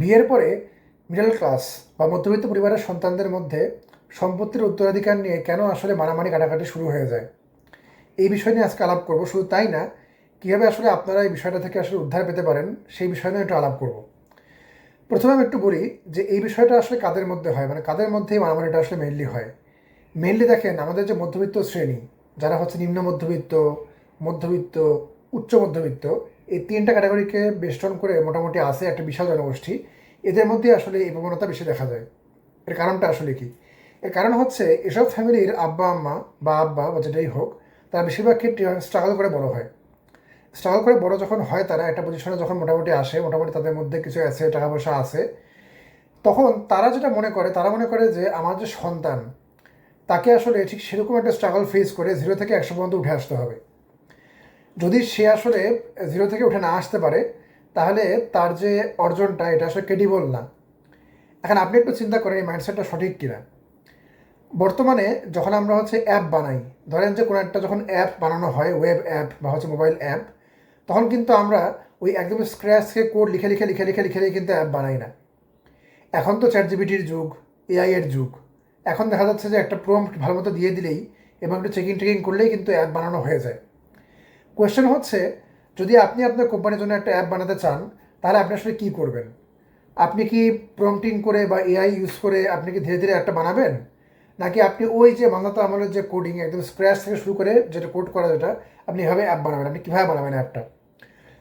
বিয়ের পরে middle class বা মধ্যবিত্ত পরিবারের সন্তানদের মধ্যে সম্পত্তির উত্তরাধিকার নিয়ে কেন আসলে মারামারি কাটাকাটি শুরু হয়ে যায়, এই বিষয় নিয়ে আজকে আলাপ করব। শুধু তাই না, কীভাবে আসলে আপনারা এই বিষয়টা থেকে আসলে উদ্ধার পেতে পারেন সেই বিষয় নিয়ে একটু আলাপ করব। প্রথমে আমি একটু বলি যে এই বিষয়টা আসলে কাদের মধ্যে হয়, মানে কাদের মধ্যে এই মারামারিটা আসলে মেনলি হয়। মেনলি দেখেন, আমাদের যে মধ্যবিত্ত শ্রেণী, যারা হচ্ছে নিম্ন মধ্যবিত্ত, মধ্যবিত্ত, উচ্চ মধ্যবিত্ত, এই তিনটা ক্যাটাগরিকে বেষ্টন করে মোটামুটি আছে একটা বিশাল জনগোষ্ঠী। এদের মধ্যে আসলে এই প্রবণতা বেশি দেখা যায়। এর কারণটা আসলে কি? এর কারণ হচ্ছে এসব ফ্যামিলির আব্বা আম্মা বা আব্বা বা যেটাই হোক, তারা বেশিরভাগ ক্ষেত্রে স্ট্রাগল করে বড় হয়। স্ট্রাগল করে বড় যখন হয়, তারা একটা পজিশনে যখন মোটামুটি আসে, মোটামুটি তাদের মধ্যে কিছু আছে, টাকা পয়সা আছে, তখন তারা যেটা মনে করে, তারা মনে করে যে আমার যে সন্তান, তাকে আসলে ঠিক সেরকম একটা স্ট্রাগল ফেস করে 0 থেকে 100 পর্যন্ত উঠে আসতে হবে। যদি সে আসলে 0 থেকে উঠে না আসতে পারে, তাহলে তার যে অর্জনটা এটা আসলে ক্রেডিবল না। এখন আপনি একটু চিন্তা করেন এই মাইন্ডসেটটা সঠিক কিনা। বর্তমানে যখন আমরা হচ্ছে অ্যাপ বানাই, ধরেন যে কোনো একটা যখন অ্যাপ বানানো হয়, ওয়েব অ্যাপ বা হচ্ছে মোবাইল অ্যাপ, তখন কিন্তু আমরা ওই একদম স্ক্র্যাচ থেকে কোড লিখে লিখে লিখে লিখে লিখে লিখে কিন্তু অ্যাপ বানাই না। এখন তো চ্যাট জিপিটির যুগ, এআই এর যুগ। এখন দেখা যাচ্ছে যে একটা প্রম্পট ভালো মতো দিয়ে দিলেই এবং একটু চেকিং টেকিং করলেই কিন্তু অ্যাপ বানানো হয়ে যায়। কোয়েশ্চেন হচ্ছে, যদি আপনি আপনার কোম্পানির জন্য একটা অ্যাপ বানাতে চান, তাহলে আপনি আসলে কী করবেন? আপনি কি প্রম্পটিং করে বা এআই ইউজ করে আপনি কি ধীরে ধীরে একটা বানাবেন, নাকি আপনি ওই যে বাংলাতে আমলের যে কোডিং একদম স্ক্র্যাচ থেকে শুরু করে যেটা কোড করা, যেটা আপনি এভাবে অ্যাপ বানাবেন? আপনি কীভাবে বানাবেন অ্যাপটা?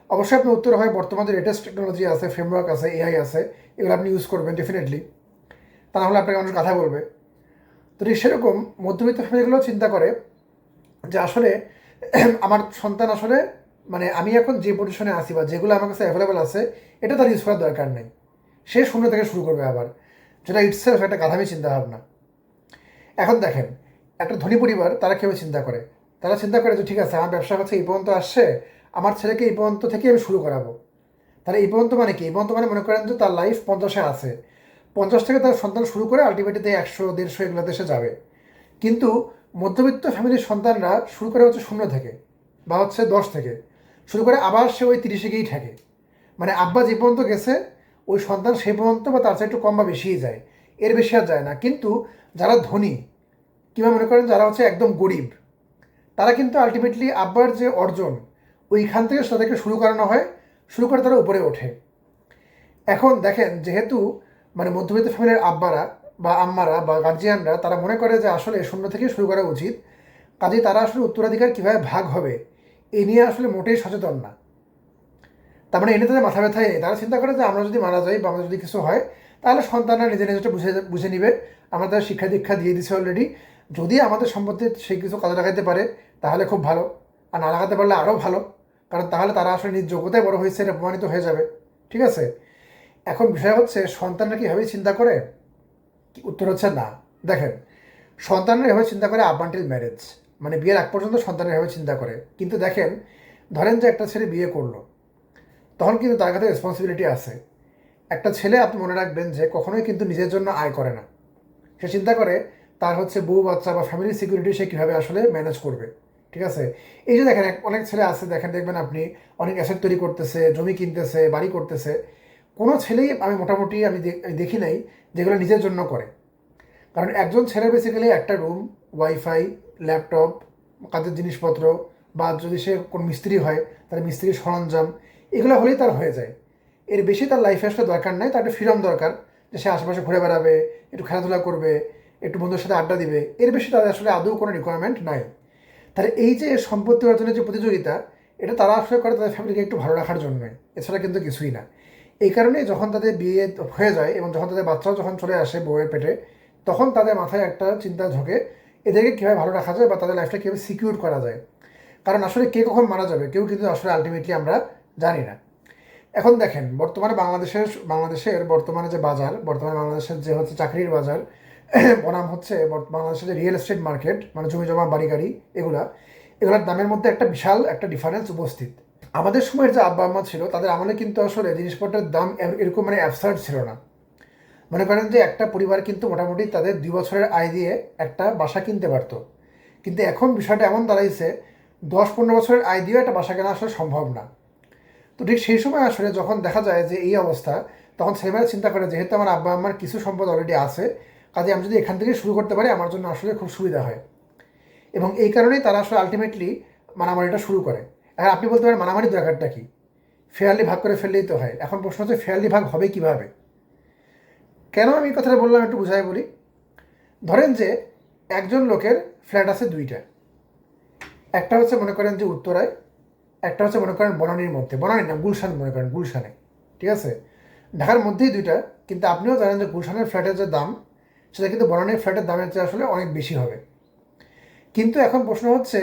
অবশ্যই আপনার উত্তর হয় বর্তমানে যে লেটেস্ট টেকনোলজি আছে, ফ্রেমওয়ার্ক আছে, এআই আছে, এগুলো আপনি ইউজ করবেন ডেফিনেটলি। তা নাহলে আপনাকে মানুষ কথা বলবে। তো ঠিক সেরকম মধ্যবিত্ত ফ্যামিলিগুলো চিন্তা করে যে আসলে আমার সন্তান আসলে, মানে আমি এখন যে পজিশনে আছি বা যেগুলো আমার কাছে অ্যাভেলেবেল আছে, এটা তার ইউজ করার দরকার নেই। সে শূন্য থেকে শুরু করবে আবার, যেটা ইটসেলফ একটা গাধামি চিন্তাভাবনা। এখন দেখেন, একটা ধনী পরিবার তারা কীভাবে চিন্তা করে। তারা চিন্তা করে যে ঠিক আছে, আমার ব্যবসা হচ্ছে এই পর্যন্ত আসছে, আমার ছেলেকে এই পর্যন্ত থেকে আমি শুরু করাবো। তাহলে এই পর্যন্ত মানে কি? এই পর্যন্ত মানে মনে করেন যে তার লাইফ 50-এ আছে, 50 থেকে তার সন্তান শুরু করে আলটিমেটলি 100, 150 এগুলো দেশে যাবে। কিন্তু মধ্যবিত্ত ফ্যামিলির সন্তানরা শুরু করে হচ্ছে 0 থেকে বা হচ্ছে 10 থেকে শুরু করে, আবার সে ওই 30-এ গিয়েই থাকে। মানে আব্বা যে পর্যন্ত গেছে, ওই সন্তান সেই পর্যন্ত বা তার চেয়ে একটু কম বা বেশিই যায়, এর বেশি আর যায় না। কিন্তু যারা ধনী কিংবা মনে করেন যারা হচ্ছে একদম গরিব, তারা কিন্তু আলটিমেটলি আব্বার যে অর্জন, ওইখান থেকে তাদেরকে শুরু করানো হয়, শুরু করে তারা উপরে ওঠে। এখন দেখেন, যেহেতু মানে মধ্যবিত্ত ফ্যামিলির আব্বারা বা আম্মারা বা গার্জিয়ানরা তারা মনে করে যে আসলে 0 থেকে শুরু করা উচিত, কাজেই তারা আসলে উত্তরাধিকার কীভাবে ভাগ হবে এই নিয়ে আসলে মোটেই সচেতন না। তার মানে এনে তাদের মাথা ব্যথায় তারা চিন্তা করে যে আমরা যদি মারা যাই বা আমাদের যদি কিছু হয়, তাহলে সন্তানরা নিজে নিজেটা বুঝে বুঝে নিবে। আমরা তাদের শিক্ষা দীক্ষা দিয়ে দিছি অলরেডি। যদি আমাদের সম্পত্তি সে কিছু কাজে লাগাইতে পারে তাহলে খুব ভালো, আর না লাগাতে পারলে আরও ভালো, কারণ তাহলে তারা আসলে নিজ যোগ্যতায় বড় হয়েছে এটা প্রমাণিত হয়ে যাবে। ঠিক আছে? এখন বিষয় হচ্ছে, সন্তানরা কি এভাবেই চিন্তা করে? উত্তর হচ্ছে না। দেখেন, সন্তানরা এভাবে চিন্তা করে আপ আনটিল ম্যারেজ, মানে বিয়ের আগ পর্যন্ত সন্তানরা এভাবে চিন্তা করে। কিন্তু দেখেন, ধরেন যে একটা ছেলে বিয়ে করলো, তখন কিন্তু তার কাছে রেসপন্সিবিলিটি আছে। একটা ছেলে, আপনি মনে রাখবেন যে কখনোই কিন্তু নিজের জন্য আয় করে না। সে চিন্তা করে তার হচ্ছে বউ বাচ্চা বা ফ্যামিলি সিকিউরিটি সে কীভাবে আসলে ম্যানেজ করবে। ঠিক আছে? এই যে দেখেন, অনেক ছেলে আছে, দেখবেন আপনি, অনেক অ্যাসেট তৈরি করতেছে, জমি কিনতেছে, বাড়ি করতেছে। কোনো ছেলেই আমি মোটামুটি আমি দেখি নাই যেগুলো নিজের জন্য করে। কারণ একজন ছেলে বেসিক্যালি একটা রুম, ওয়াইফাই, ল্যাপটপ, কাজের জিনিসপত্র, বা যদি সে কোন মিস্ত্রি হয় তার মিস্ত্রির সরঞ্জাম, এগুলো হলেই তার হয়ে যায়। এর বেশি তার লাইফে আসলে দরকার নেই। তার একটা ফ্রিডম দরকার, যে সে আশেপাশে ঘুরে বেড়াবে, একটু খেলাধুলা করবে, একটু বন্ধুদের সাথে আড্ডা দিবে। এর বেশি তাদের আসলে আদৌ কোনো রিকোয়ারমেন্ট নাই। তাহলে এই যে সম্পত্তি অর্জনের যে প্রতিযোগিতা, এটা তারা আসলে করে তাদের ফ্যামিলিকে একটু ভালো রাখার জন্য, এছাড়া কিন্তু কিছুই না। এই কারণে যখন তাদের বিয়ে হয়ে যায় এবং যখন তাদের বাচ্চাও যখন চলে আসে বউয়ের পেটে, তখন তাদের মাথায় একটা চিন্তা ঝোঁকে, এদেরকে কীভাবে ভালো রাখা যায় বা তাদের লাইফটা কীভাবে সিকিউর করা যায়। কারণ আসলে কে কখন মারা যাবে কেউ কিন্তু আসলে আলটিমেটলি আমরা জানি না। এখন দেখেন, বর্তমানে বাংলাদেশের বর্তমানে যে বাজার, বর্তমানে বাংলাদেশের যে হচ্ছে চাকরির বাজার বনাম হচ্ছে বাংলাদেশের যে রিয়েল এস্টেট মার্কেট, মানে জমি জমা বাড়ি গাড়ি, এগুলার দামের মধ্যে একটা বিশাল একটা ডিফারেন্স উপস্থিত। আমাদের সময়ের যে আব্বা আম্মা ছিল, তাদের আমলে কিন্তু আসলে জিনিসপত্রের দাম এরকম মানে অ্যাবসার্ড ছিল না। মনে করেন যে একটা পরিবার কিন্তু মোটামুটি তাদের 2 বছরের আয় দিয়ে একটা বাসা কিনতে পারতো। কিন্তু এখন বিষয়টা এমন দাঁড়াইছে, 10-15 বছরের আয় দিয়েও একটা বাসা কেনা আসলে সম্ভব না। তো ঠিক সেই সময় আসলে যখন দেখা যায় যে এই অবস্থা, তখন ছেলেমেয়েরা চিন্তা করে যেহেতু আমার আব্বা আম্মার কিছু সম্পদ অলরেডি আছে, কাজে আমি যদি এখান থেকে শুরু করতে পারি আমার জন্য আসলে খুব সুবিধা হয়। এবং এই কারণেই তারা আসলে আলটিমেটলি মারামারিটা শুরু করে। এখন আপনি বলতে পারেন মারামারির দরকারটা কি, ফেয়ারলি ভাগ করে ফেললেই তো হয়। এখন প্রশ্ন হচ্ছে ফেয়ারলি ভাগ হবে কীভাবে? কেন আমি এই কথাটা বললাম একটু বুঝাই বলি। ধরেন যে একজন লোকের ফ্ল্যাট আছে দুইটা, একটা হচ্ছে মনে করেন যে উত্তরায়, একটা হচ্ছে মনে করেন বনানীর মধ্যে, বনানী না গুলশান, মনে করেন গুলশানে, ঠিক আছে? ঢাকার মধ্যেই দুইটা, কিন্তু আপনিও জানেন যে গুলশানের ফ্ল্যাটের যে দাম সেটা কিন্তু বনানীর ফ্ল্যাটের দামের চেয়ে আসলে অনেক বেশি হবে। কিন্তু এখন প্রশ্ন হচ্ছে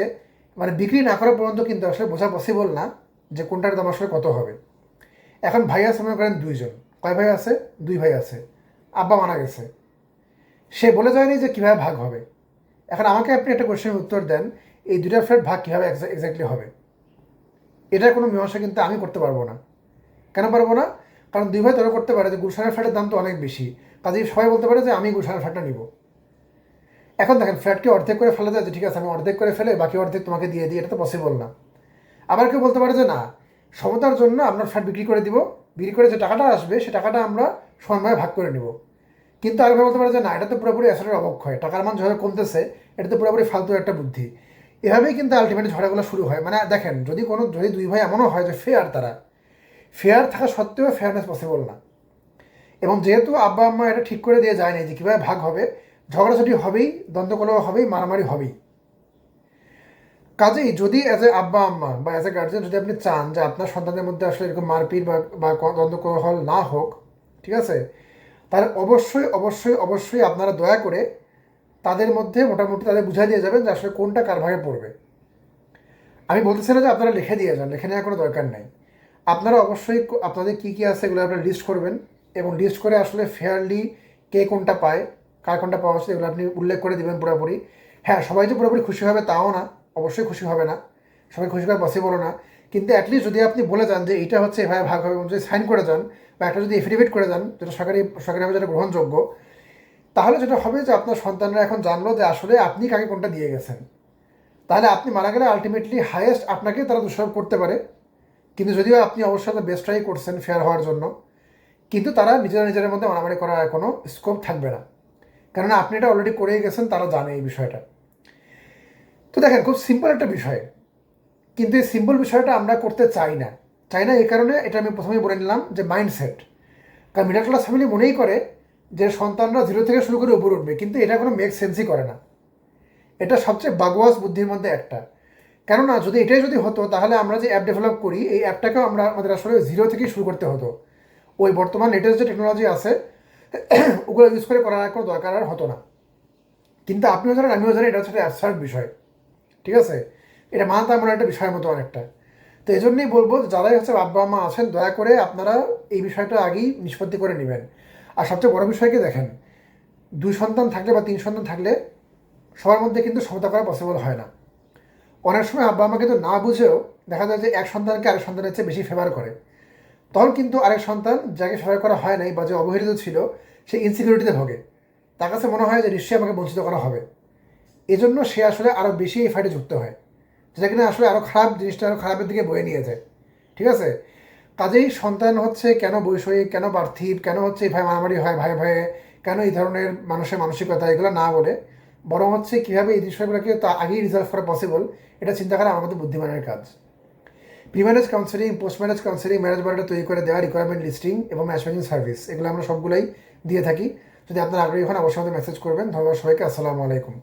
মানে বিক্রি না করা পর্যন্ত কিন্তু আসলে বোঝা পসিবল না যে কোনটার দাম আসলে কত হবে। এখন ভাই আছে মনে করেন দুইজন, কয় ভাই আছে? দুই ভাই আছে। আব্বা মারা গেছে, সে বলে যায়নি যে কীভাবে ভাগ হবে। এখন আমাকে আপনি একটা কোয়েশ্চেনের উত্তর দেন, এই দুইটা ফ্ল্যাট ভাগ কীভাবে এক্স্যাক্টলি হবে? এটার কোনো মীমাংসা কিন্তু আমি করতে পারবো না। কেন পারবো না? কারণ দুই ভাই তারা করতে পারে যে গুলশানের ফ্ল্যাটের দাম তো অনেক বেশি, কাজেই সবাই বলতে পারে যে আমি গুলশানের ফ্ল্যাটটা নিব। এখন দেখেন ফ্ল্যাটকে অর্ধেক করে ফেলা যায় যে ঠিক আছে আমি অর্ধেক করে ফেলে বাকি অর্ধেক তোমাকে দিয়ে দিই, এটা তো পসিবল না। আবার কেউ বলতে পারে যে না, সমতার জন্য আমরা ফ্ল্যাট বিক্রি করে দিব, বিক্রি করে যে টাকাটা আসবে সে টাকাটা আমরা সমানভাবে ভাগ করে নিব। কিন্তু আরেকবার বলতে পারে যে না, এটা তো পুরোপুরি অ্যাসেটের অবক্ষয়, টাকার মান যেভাবে কমতেছে এটা তো পুরোপুরি ফালতু একটা বুদ্ধি। এভাবেই কিন্তু আলটিমেটলি ঝগড়াগুলো শুরু হয়। মানে দেখেন যদি দুই ভাই এমনও হয় যে তারা ফেয়ার থাকা সত্ত্বেও ফেয়ারনেস পসিবল না। এবং যেহেতু আব্বা আম্মা এটা ঠিক করে দিয়ে যায়নি যে কীভাবে ভাগ হবে, ঝগড়াঝাটি হবেই, দ্বন্দ্বকলহ হবেই, মারামারি হবেই। কাজেই যদি অ্যাজ এ আব্বা আম্মা বা অ্যাজ এ গার্জিয়ান যদি আপনি চান যে আপনার সন্তানের মধ্যে আসলে এরকম মারপিট বা দ্বন্দ্বকলহ না হোক, ঠিক আছে, তাহলে অবশ্যই অবশ্যই অবশ্যই আপনারা দয়া করে তাদের মধ্যে মোটামুটি তাদের বুঝাই দিয়ে যাবেন যে আসলে কোনটা কার ভাগে পড়বে। আমি বলতেছি না যে আপনারা লিখে দিয়ে যান, লিখে নেওয়ার কোনো দরকার নেই। আপনারা অবশ্যই আপনাদের কী কী আছে এগুলো আপনারা লিস্ট করবেন, এবং লিস্ট করে আসলে ফেয়ারলি কে কোনটা পায়, কার কোনটা পাওয়া উচিত, এগুলো আপনি উল্লেখ করে দেবেন পুরোপুরি। হ্যাঁ, সবাই যে পুরোপুরি খুশি হবে তাও না, অবশ্যই খুশি হবে না, সবাই খুশি করা পসিবলও না। কিন্তু অ্যাটলিস্ট যদি আপনি বলে যান যে এইটা হচ্ছে এভাবে ভাগ হবে, এবং যদি সাইন করে যান বা একটা যদি এফিডেভিট করে যান যেটা সরকারিভাবে যেটা গ্রহণযোগ্য, তাহলে যেটা হবে যে আপনার সন্তানরা এখন জানলো যে আসলে আপনি কাকে কোনটা দিয়ে গেছেন। তাহলে আপনি মারা গেলে আলটিমেটলি হায়েস্ট আপনাকে তারা দোষারোপ করতে পারে, কিন্তু যদিও আপনি অবশ্যই আপনার বেস্ট ট্রাই করছেন ফেয়ার হওয়ার জন্য, কিন্তু তারা নিজেদের মধ্যে মারামারি করার কোনো স্কোপ থাকবে না, কেননা আপনি এটা অলরেডি করেই গেছেন, তারা জানে এই বিষয়টা। তো দেখেন খুব সিম্পল একটা বিষয়, কিন্তু এই সিম্পল বিষয়টা আমরা করতে চাই না এই কারণে এটা আমি প্রথমেই বলে নিলাম যে মাইন্ডসেট। কারণ মিডল ক্লাস ফ্যামিলি মনেই করে যে সন্তানরা জিরো থেকে শুরু করে উপরে উঠবে, কিন্তু এটা কোনো মেক সেন্সই করে না। এটা সবচেয়ে বাগোয়াস বুদ্ধির মধ্যে একটা। কেননা এটাই যদি হতো তাহলে আমরা যে অ্যাপ ডেভেলপ করি এই অ্যাপটাকেও আমাদের আসলে জিরো থেকেই শুরু করতে হতো। ওই বর্তমান লেটেস্ট যে টেকনোলজি আছে ওগুলো ইউজ করে করার কোনো দরকার আর হতো না। কিন্তু আপনিও জানেন আমিও জানি এটা হচ্ছে একটা অ্যাবসার্ড বিষয়, ঠিক আছে? এটা মানতে এমন একটা বিষয়ের মতো অনেকটা। তো এই জন্যই বলবো যারাই হচ্ছে আব্বা মা আছেন দয়া করে আপনারা এই বিষয়টা আগেই নিষ্পত্তি করে নেবেন। আর সবচেয়ে বড় বিষয় কি দেখেন, 2 সন্তান থাকলে বা 3 সন্তান থাকলে সবার মধ্যে কিন্তু সমতা করা পসিবল হয় না। অনেক সময় আব্বা আম্মা কিন্তু না বুঝেও দেখা যায় যে এক সন্তানকে আরেক সন্তানের চেয়ে বেশি ফেভার করে, তখন কিন্তু আরেক সন্তান যাকে ফেভার করা হয় নাই বা যে অবহেলিত ছিল সে ইনসিকিউরিটিতে ভোগে, তার কাছে মনে হয় যে নিশ্চয়ই আমাকে বঞ্চিত করা হবে। এজন্য সে আসলে আরও বেশি এই ফাইটে যুক্ত হয়, যেটা কিনা আসলে আরও খারাপ জিনিসটা আরও খারাপের দিকে বয়ে নিয়ে যায়, ঠিক আছে? কাজেই সন্তান হচ্ছে কেন বৈষয়িক, কেন পার্থিব, কেন হচ্ছে এই ভাই মারামারি হয় ভাই ভাইয়ে, কেন এই ধরনের মানুষের মানসিকতা, এগুলো না বলে বরং হচ্ছে কীভাবে এই বিষয়গুলোকে তা আগেই রিজলভ করা পসিবল এটা চিন্তা করা আমাদের বুদ্ধিমানের কাজ। Pre marriage counselling, post marriage counselling, marriage biodata তৈরি করে দেওয়া, রিকোয়ারমেন্ট লিস্টিং এবং ম্যাচমেকিং সার্ভিস, এগুলো আমরা সবগুলোই দিয়ে থাকি। যদি আপনার আগ্রহী হন অবশ্যই আমাদের মেসেজ করবেন। ধন্যবাদ সবাইকে, আসসালামু আলাইকুম।